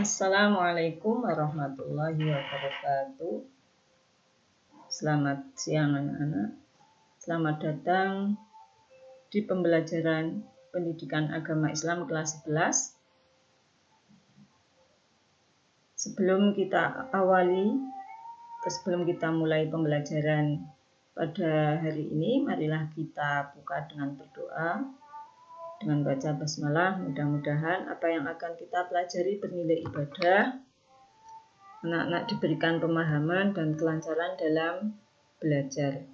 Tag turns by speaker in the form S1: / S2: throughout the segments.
S1: Assalamualaikum warahmatullahi wabarakatuh. Selamat siang anak-anak. Selamat datang di pembelajaran pendidikan agama Islam kelas 11. Sebelum kita mulai pembelajaran pada hari ini, marilah kita buka dengan berdoa, dengan baca basmalah. Mudah-mudahan apa yang akan kita pelajari bernilai ibadah, anak-anak diberikan pemahaman dan kelancaran dalam belajar.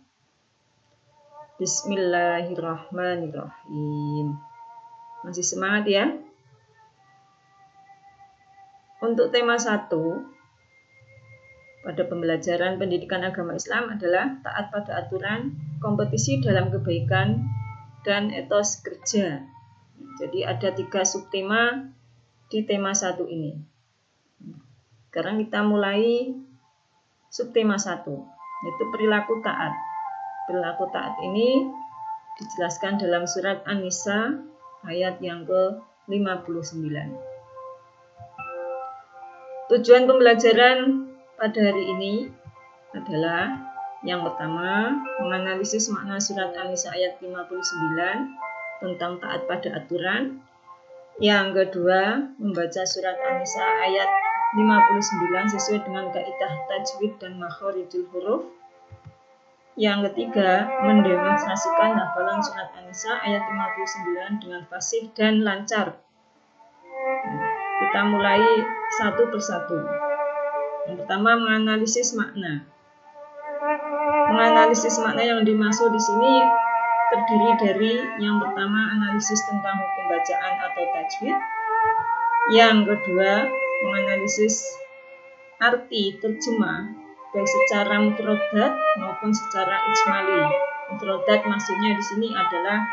S1: Bismillahirrahmanirrahim. Masih semangat ya? Untuk tema 1 pada pembelajaran pendidikan agama Islam adalah taat pada aturan, kompetisi dalam kebaikan, dan etos kerja. Jadi ada 3 subtema di tema 1 ini. Sekarang kita mulai subtema 1, yaitu perilaku taat. Perilaku taat ini dijelaskan dalam surat An-Nisa ayat yang ke-59. Tujuan pembelajaran pada hari ini adalah yang pertama, menganalisis makna surat An-Nisa ayat 59 tentang taat pada aturan. Yang kedua, membaca surat An-Nisa ayat 59 sesuai dengan kaidah tajwid dan makharijul huruf. Yang ketiga, mendemonstrasikan hafalan surat An-Nisa ayat 59 dengan fasih dan lancar. Kita mulai satu persatu. Yang pertama, menganalisis makna. Menganalisis makna yang dimaksud di sini terdiri dari yang pertama, analisis tentang hukum bacaan atau tajwid. Yang kedua, menganalisis arti terjemah baik secara mufradat maupun secara ijmali. Mufradat maksudnya di sini adalah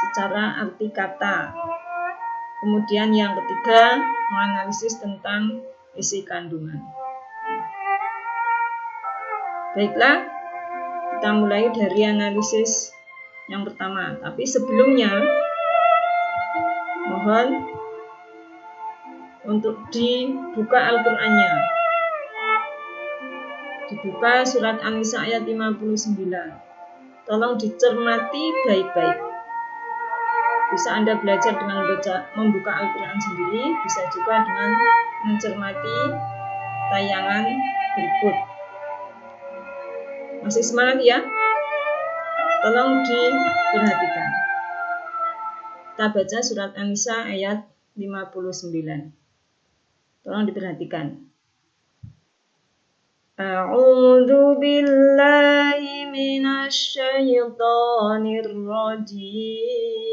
S1: secara arti kata. Kemudian yang ketiga, menganalisis tentang isi kandungan. Baiklah, kita mulai dari analisis yang pertama. Tapi sebelumnya, mohon untuk dibuka Al-Qur'annya. Dibuka surat An-Nisa ayat 59. Tolong dicermati baik-baik. Bisa Anda belajar dengan membuka Al-Quran sendiri, bisa juga dengan mencermati tayangan berikut. Masih semangat ya? Tolong diperhatikan. Kita baca surat An-Nisa ayat 59. Tolong diperhatikan. A'udzu billahi minasy syaithanir rajim.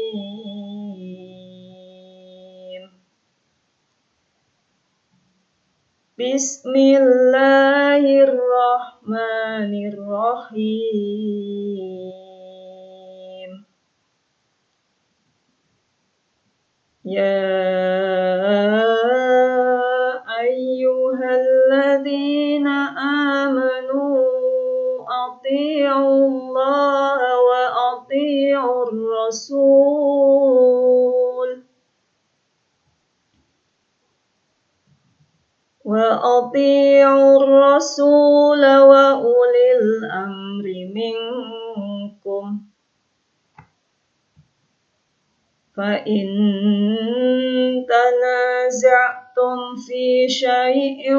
S1: Bismillahirrahmanirrahim. Ya ayyuhalladzina amanu atii'ullaha wa atii'ur rasul wa ulil amri minkum. Fa in tanaza'tum fi syai'in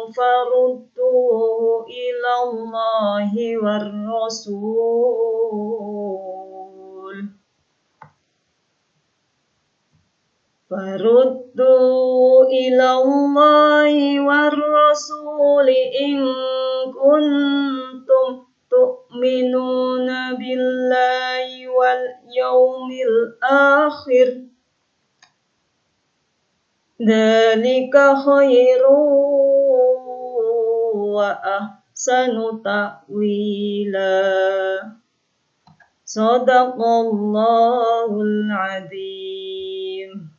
S1: farudduhu ila Allahi war rasul. Farudduhu ila Allahi war rasul in kuntum tu'minuna billahi wal yaumil akhir. Dzalika khairu wa ahsanu ta'wila. Shadaqallahul adzim.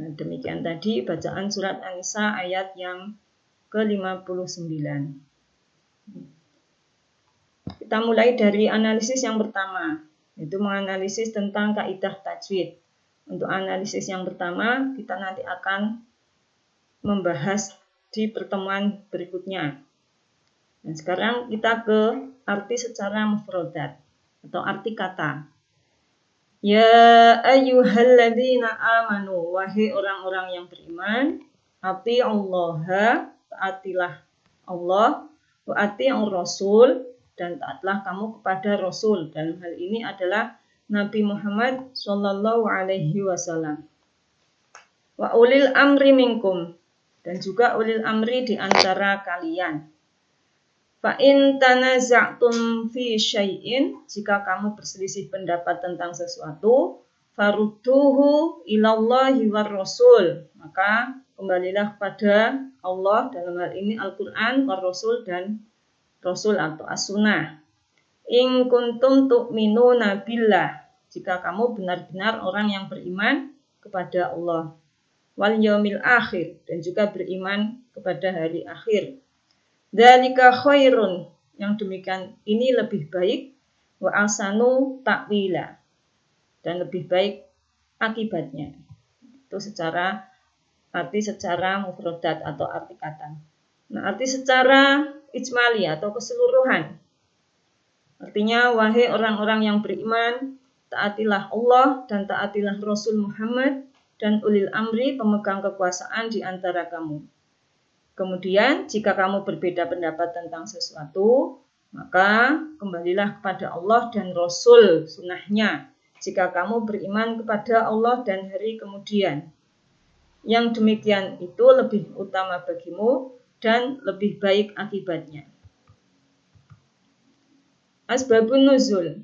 S1: Nah, demikian tadi bacaan surat An-Nisa ayat yang ke-59. Kita mulai dari analisis yang pertama, yaitu menganalisis tentang kaidah tajwid. Untuk analisis yang pertama, kita nanti akan membahas di pertemuan berikutnya. Dan sekarang kita ke arti secara mufradat atau arti kata. Ya ayyuhalladzina amanu, wahai orang-orang yang beriman, atiullaha, taatilah Allah, wa atiur rasul, dan taatlah kamu kepada Rasul. Dalam hal ini adalah Nabi Muhammad sallallahu alaihi wasallam. Wa ulil amri minkum, dan juga ulil amri di antara kalian. Fa in tanaza'tum fi syai'in, jika kamu berselisih pendapat tentang sesuatu, farudduhu ilallahi war rasul, maka kembalilah kepada Allah, dalam hal ini Al-Qur'an, war rasul, dan Rasul atau as-sunnah. In kuntum tu'minuna billah, jika kamu benar-benar orang yang beriman kepada Allah, wal yaumil akhir, dan juga beriman kepada hari akhir. Dzalika khairun, yang demikian ini lebih baik, wa ahsanu ta'wila, dan lebih baik akibatnya. Itu arti secara mufradat atau arti kata. Nah, arti secara ijmali atau keseluruhan, artinya wahai orang-orang yang beriman, taatilah Allah dan taatilah Rasul Muhammad dan ulil amri, pemegang kekuasaan di antara kamu. Kemudian jika kamu berbeda pendapat tentang sesuatu, maka kembalilah kepada Allah dan Rasul, sunnahnya, jika kamu beriman kepada Allah dan hari kemudian. Yang demikian itu lebih utama bagimu dan lebih baik akibatnya. Asbabun nuzul,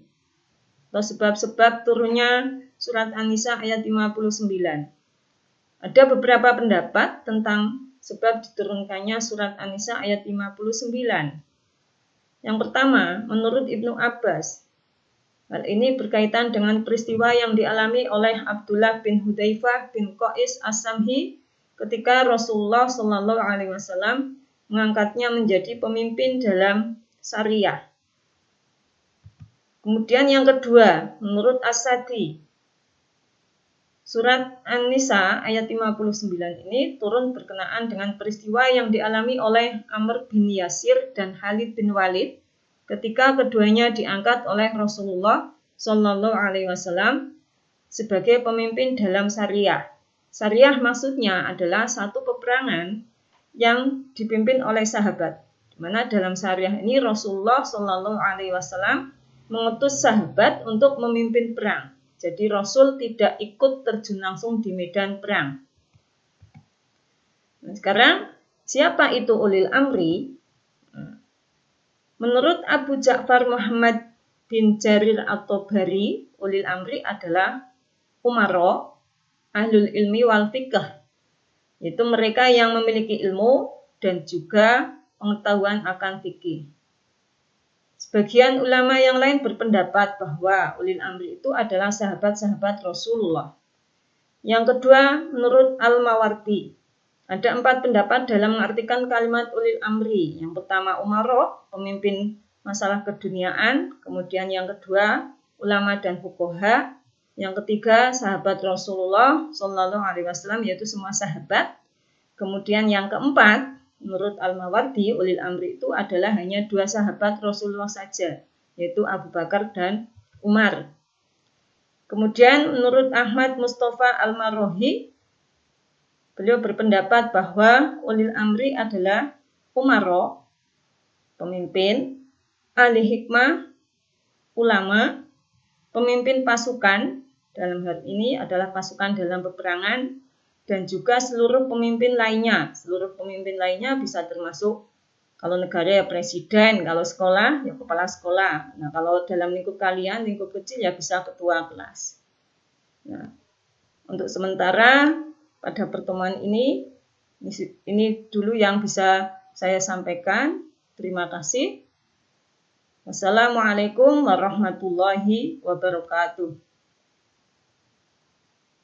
S1: atau sebab-sebab turunnya surat An-Nisa ayat 59. Ada beberapa pendapat tentang sebab diturunkannya surat An-Nisa ayat 59. Yang pertama, menurut Ibnu Abbas, hal ini berkaitan dengan peristiwa yang dialami oleh Abdullah bin Hudzaifah bin Qais As-Samhi ketika Rasulullah Shallallahu Alaihi Wasallam mengangkatnya menjadi pemimpin dalam syariah. Kemudian yang kedua, menurut As-Sadi, surat An-Nisa ayat 59 ini turun berkenaan dengan peristiwa yang dialami oleh Amr bin Yasir dan Khalid bin Walid ketika keduanya diangkat oleh Rasulullah Shallallahu Alaihi Wasallam sebagai pemimpin dalam syariah. Syariah maksudnya adalah satu peperangan yang dipimpin oleh sahabat. Di mana dalam syariah ini Rasulullah Shallallahu Alaihi Wasallam mengutus sahabat untuk memimpin perang. Jadi Rasul tidak ikut terjun langsung di medan perang. Nah, sekarang siapa itu ulil amri? Menurut Abu Ja'far Muhammad bin Jarir at-Tabari, ulil amri adalah umaro, ahlul ilmi wal fiqh, yaitu mereka yang memiliki ilmu dan juga pengetahuan akan fikih. Sebagian ulama yang lain berpendapat bahwa ulil amri itu adalah sahabat-sahabat Rasulullah. Yang kedua, menurut Al-Mawardi, ada 4 pendapat dalam mengartikan kalimat ulil amri. Yang pertama, umaro, pemimpin masalah keduniaan. Kemudian yang kedua, ulama dan fuqaha. Yang ketiga, sahabat Rasulullah Shallallahu Alaihi Wasallam, yaitu semua sahabat. Kemudian yang keempat, menurut Al-Mawardi, ulil amri itu adalah hanya 2 sahabat Rasulullah saja, yaitu Abu Bakar dan Umar. Kemudian menurut Ahmad Mustafa Al-Marrohi, beliau berpendapat bahwa ulil amri adalah umaro, pemimpin, ahli hikmah, ulama, pemimpin pasukan, dalam hal ini adalah pasukan dalam peperangan, dan juga seluruh pemimpin lainnya. Seluruh pemimpin lainnya bisa termasuk, kalau negara ya presiden, kalau sekolah ya kepala sekolah. Nah, kalau dalam lingkup kalian, lingkup kecil ya bisa ketua kelas. Nah, untuk sementara pada pertemuan ini dulu yang bisa saya sampaikan. Terima kasih. Wassalamualaikum warahmatullahi wabarakatuh.